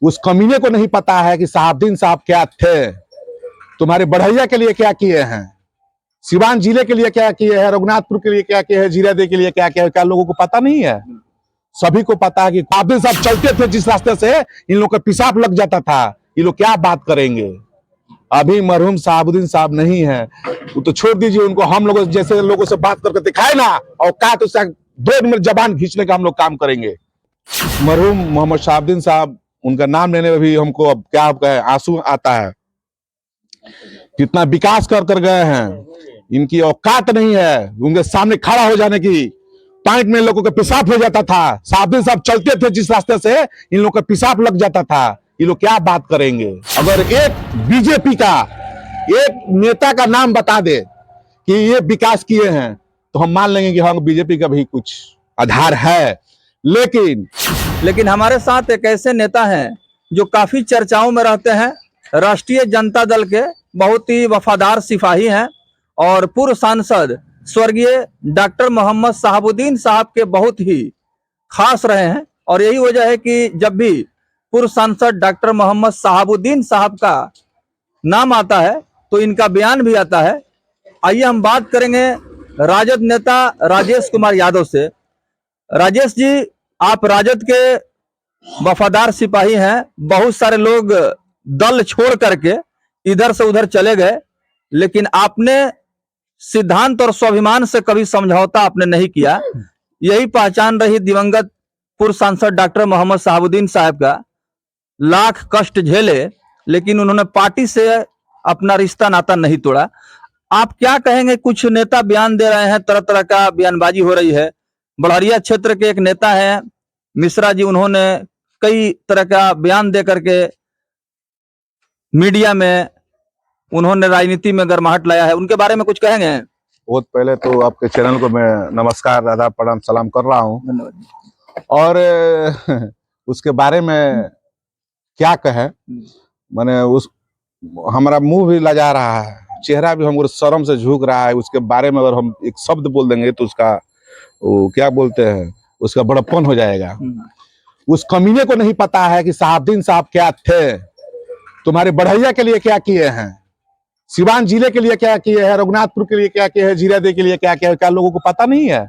उस कमीने को नहीं पता है कि साहबुद्दीन साहब क्या थे, तुम्हारे बढ़ैया के लिए क्या किए हैं, सिवान जिले के लिए क्या किए हैं, रघुनाथपुर के लिए क्या किए हैं, जीरादेव के लिए क्या किया है, क्या लोगों को पता नहीं है? सभी को पता है कि साहबुद्दीन साहब चलते थे जिस रास्ते से, इन लोगों का पेशाब लग जाता था। ये लोग क्या बात करेंगे? अभी मरहूम साहबुद्दीन साहब नहीं है, वो तो छोड़ दीजिए उनको, हम लोगों जैसे लोगों से बात करके दिखाए ना, और कहा तो उसका 2 मिनट जबान खींचने का हम लोग काम करेंगे। मरहूम मोहम्मद साहबुद्दीन साहब, उनका नाम लेने में भी हमको अब क्या कहे, आंसू आता है। कितना विकास कर कर गए हैं, इनकी औकात नहीं है उनके सामने खड़ा हो जाने की। 5 मिनट लोगों का पेशाब हो जाता था, साहबुद्दीन साहब चलते थे जिस रास्ते से, इन लोगों का पेशाब लग जाता था। ये लोग क्या बात करेंगे? अगर एक बीजेपी का एक नेता का नाम बता दे कि ये विकास किए हैं, तो हम मान लेंगे कि हाँ, बीजेपी का भी कुछ आधार है। लेकिन हमारे साथ एक ऐसे नेता हैं जो काफी चर्चाओं में रहते हैं, राष्ट्रीय जनता दल के बहुत ही वफादार सिपाही हैं और पूर्व सांसद स्वर्गीय डॉक्टर मोहम्मद साहबुद्दीन साहब के बहुत ही खास रहे हैं। और यही वजह है कि जब भी पूर्व सांसद डॉक्टर मोहम्मद साहबुद्दीन साहब का नाम आता है तो इनका बयान भी आता है। आइए हम बात करेंगे राजद नेता राजेश कुमार यादव से। राजेश जी, आप राजद के वफादार सिपाही हैं, बहुत सारे लोग दल छोड़ करके इधर से उधर चले गए, लेकिन आपने सिद्धांत और स्वाभिमान से कभी समझौता आपने नहीं किया। यही पहचान रही दिवंगत पूर्व सांसद डॉक्टर मोहम्मद साहबुद्दीन साहब का। लाख कष्ट झेले, लेकिन उन्होंने पार्टी से अपना रिश्ता नाता नहीं तोड़ा। आप क्या कहेंगे? कुछ नेता बयान दे रहे हैं, तरह तरह का बयानबाजी हो रही है। बड़हरिया क्षेत्र के एक नेता हैं मिश्रा जी, उन्होंने कई तरह का बयान दे करके मीडिया में उन्होंने राजनीति में गर्माहट लाया है, उनके बारे में कुछ कहेंगे? बहुत पहले तो आपके चैनल को मैं नमस्कार, आदाब, प्रणाम, सलाम कर रहा हूँ। धन्यवाद। और उसके बारे में क्या कहे, मैंने उस हमारा मुंह भी लजा रहा है, चेहरा भी हमको शर्म से झुक रहा है। उसके बारे में अगर हम एक शब्द बोल देंगे तो उसका वो क्या बोलते हैं, उसका बड़प्पन हो जाएगा। उस कमीने को नहीं पता है कि साहबुद्दीन साहब क्या थे, तुम्हारे बढ़ैया के लिए क्या किए हैं, सिवान जिले के लिए क्या किए हैं, रघुनाथपुर के लिए क्या किए हैं, जीरादेव के लिए क्या किया है, क्या लोगों को पता नहीं है?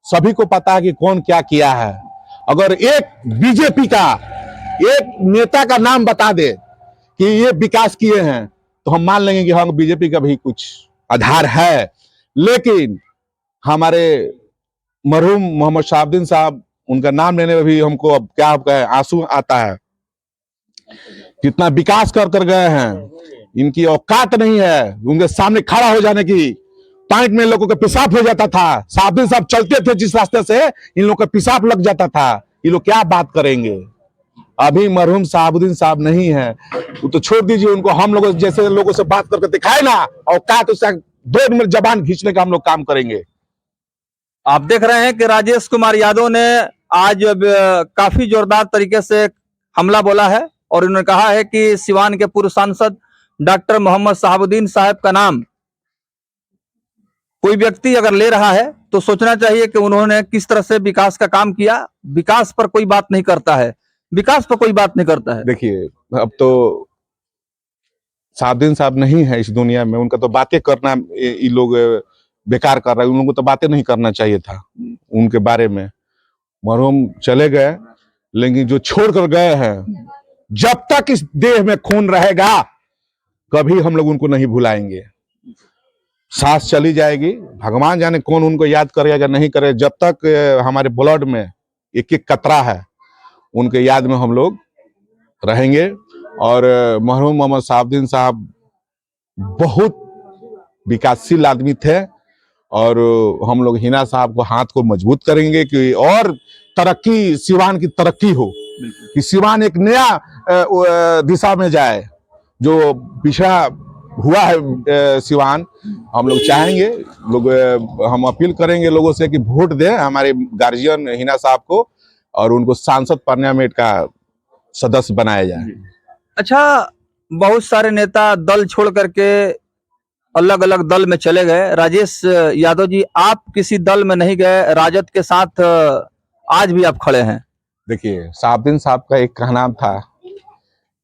सभी को पता है कि कौन क्या किया है। अगर एक बीजेपी का एक नेता का नाम बता दे कि ये विकास किए हैं, तो हम मान लेंगे कि हाँ, बीजेपी का भी कुछ आधार है। लेकिन हमारे मरहूम मोहम्मद साहबुद्दीन साहब, उनका नाम लेने में भी हमको अब क्या कहे, आंसू आता है। कितना विकास कर कर गए हैं, इनकी औकात नहीं है उनके सामने खड़ा हो जाने की। 5 मिनट लोगों का पेशाब हो जाता था, साहबुद्दीन साहब चलते थे जिस रास्ते से, इन लोगों का पेशाब लग जाता था। ये लोग क्या बात करेंगे? अभी मरहूम साहबुद्दीन साहब नहीं है, वो तो छोड़ दीजिए उनको, हम लोगों जैसे लोगों से बात करके दिखाए ना, और कहा तो उसका 2 मिनट जबान खींचने का हम लोग काम करेंगे। आप देख रहे हैं कि राजेश कुमार यादव ने आज काफी जोरदार तरीके से हमला बोला है और उन्होंने कहा है कि सिवान के पूर्व सांसद डॉक्टर मोहम्मद साहबुद्दीन साहब का नाम कोई व्यक्ति अगर ले रहा है तो सोचना चाहिए कि उन्होंने किस तरह से विकास का काम किया। विकास पर कोई बात नहीं करता है, विकास पर कोई बात नहीं करता है। देखिए, अब तो साहबुद्दीन साहब नहीं है इस दुनिया में, उनका तो बातें करना ये लोग बेकार कर रहे हैं। उन लोगों को तो बातें नहीं करना चाहिए था उनके बारे में। मरहूम चले गए, लेकिन जो छोड़ कर गए हैं, जब तक इस देह में खून रहेगा कभी हम लोग उनको नहीं भुलाएंगे। सांस चली जाएगी, भगवान जाने कौन उनको याद करेगा नहीं करे। जब तक हमारे ब्लड में एक एक कतरा है, उनके याद में हम लोग रहेंगे। और मरहूम मोहम्मद साहबुद्दीन साहब बहुत विकासशील आदमी थे, और हम लोग हिना साहब को हाथ को मजबूत करेंगे कि और तरक्की, सिवान की तरक्की हो, कि सिवान एक नया दिशा में जाए। जो पिछड़ा हुआ है सिवान, हम लोग चाहेंगे, लोग हम अपील करेंगे लोगों से कि वोट दें हमारे गार्जियन हिना साहब को, और उनको सांसद पार्लियामेंट का सदस्य बनाया जाए। अच्छा, बहुत सारे नेता दल छोड़ करके अलग अलग दल में चले गए। राजेश यादव जी, आप किसी दल में नहीं गए, राजद के साथ आज भी आप खड़े हैं। देखिए, साहबुद्दीन साहब का एक कहना था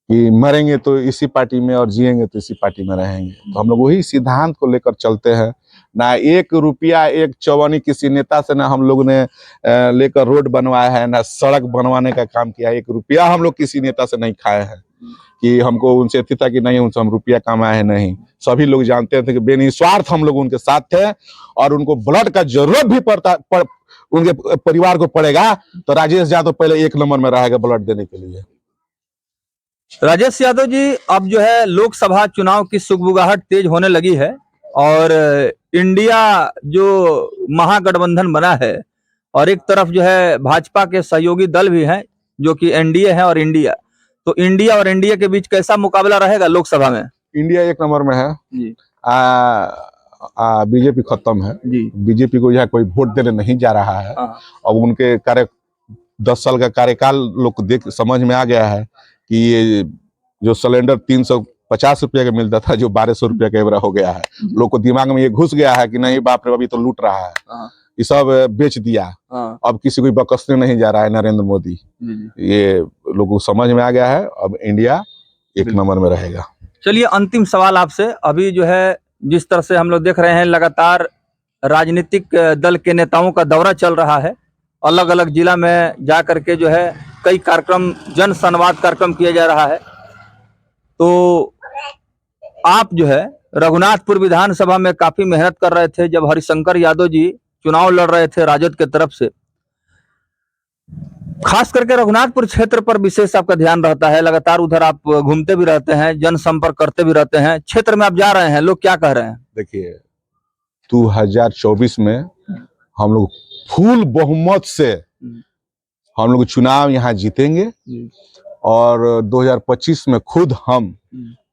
कि मरेंगे तो इसी पार्टी में और जिएंगे तो इसी पार्टी में रहेंगे। तो हम लोग वही सिद्धांत को लेकर चलते हैं। ना 1 रुपया 1 चौवनी किसी नेता से ना हम लोग ने लेकर रोड बनवाया है, ना सड़क बनवाने का काम किया। 1 रुपया हम लोग किसी नेता से नहीं खाए हैं कि हमको उनसे थी था कि नहीं उनसे हम रुपया कमाए हैं, नहीं। सभी लोग जानते थे कि बेनिस्वार्थ हम लोग उनके साथ थे, और उनको ब्लड का जरूरत भी उनके परिवार को पड़ेगा तो राजेश यादव पहले 1 नंबर में रहेगा ब्लड देने के लिए। राजेश यादव जी, अब जो है लोकसभा चुनाव की सुगबुगाहट तेज होने लगी है और इंडिया जो महागठबंधन बना है और एक तरफ जो है भाजपा के सहयोगी दल भी हैं जो कि एनडीए है और इंडिया, तो इंडिया और एनडीए के बीच कैसा मुकाबला रहेगा लोकसभा में? इंडिया 1 नंबर में है जी। बीजेपी खत्म है जी। बीजेपी को यहाँ कोई वोट देने नहीं जा रहा है। हाँ। अब उनके 10 साल का कार्यकाल लोग को देख समझ में आ गया है कि ये जो सिलेंडर 350 रुपये का मिलता था जो 1200 रुपये का एवरा हो गया है। लोग को दिमाग में ये घुस गया है कि नहीं बाप रे अभी तो लूट रहा है। हाँ। ये सब बेच दिया। हाँ। अब किसी को बकसने नहीं जा रहा है नरेंद्र मोदी। ये लोगों को समझ में आ गया है। अब इंडिया 1 नंबर में रहेगा। चलिए अंतिम सवाल आपसे, अभी जो है जिस तरह से हम लोग देख रहे हैं लगातार राजनीतिक दल के नेताओं का दौरा चल रहा है, अलग अलग जिला में जा करके जो है कई कार्यक्रम, जन संवाद कार्यक्रम किया जा रहा है। तो आप जो है रघुनाथपुर विधानसभा में काफी मेहनत कर रहे थे जब हरिशंकर यादव जी चुनाव लड़ रहे थे राजद के तरफ से, खास करके रघुनाथपुर क्षेत्र पर विशेष आपका ध्यान रहता है, लगातार उधर आप घूमते भी रहते हैं, जनसंपर्क करते भी रहते हैं, क्षेत्र में आप जा रहे हैं, लोग क्या कह रहे हैं? देखिए 2024 में हम लोग फुल बहुमत से हम लोग चुनाव यहाँ जीतेंगे और 2025 में खुद हम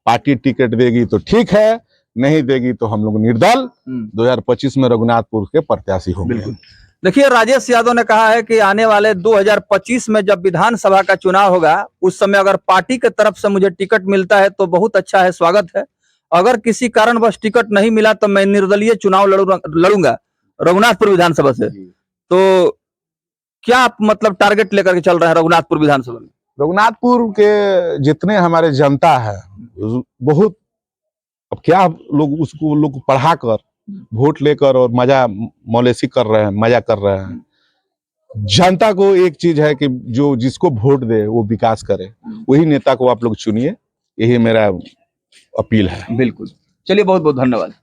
पार्टी टिकट देगी तो ठीक है, नहीं देगी तो हम लोग निर्दल 2025 में रघुनाथपुर के प्रत्याशी होंगे। देखिए राजेश यादव ने कहा है कि आने वाले 2025 में जब विधानसभा का चुनाव होगा उस समय अगर पार्टी के तरफ से मुझे टिकट मिलता है तो बहुत अच्छा है, स्वागत है। अगर किसी कारणवश टिकट नहीं मिला तो मैं निर्दलीय चुनाव लड़ूंगा रघुनाथपुर विधानसभा से। तो क्या आप मतलब टारगेट लेकर के चल रहे हैं रघुनाथपुर विधानसभा में? रघुनाथपुर के जितने हमारे जनता है बहुत, अब क्या लोग उसको लोग पढ़ा कर वोट लेकर और मजा मौलेसी कर रहे हैं, मजा कर रहे हैं। जनता को एक चीज है कि जो जिसको वोट दे वो विकास करे, वही नेता को आप लोग चुनिए, यही मेरा अपील है। बिल्कुल। चलिए बहुत बहुत धन्यवाद।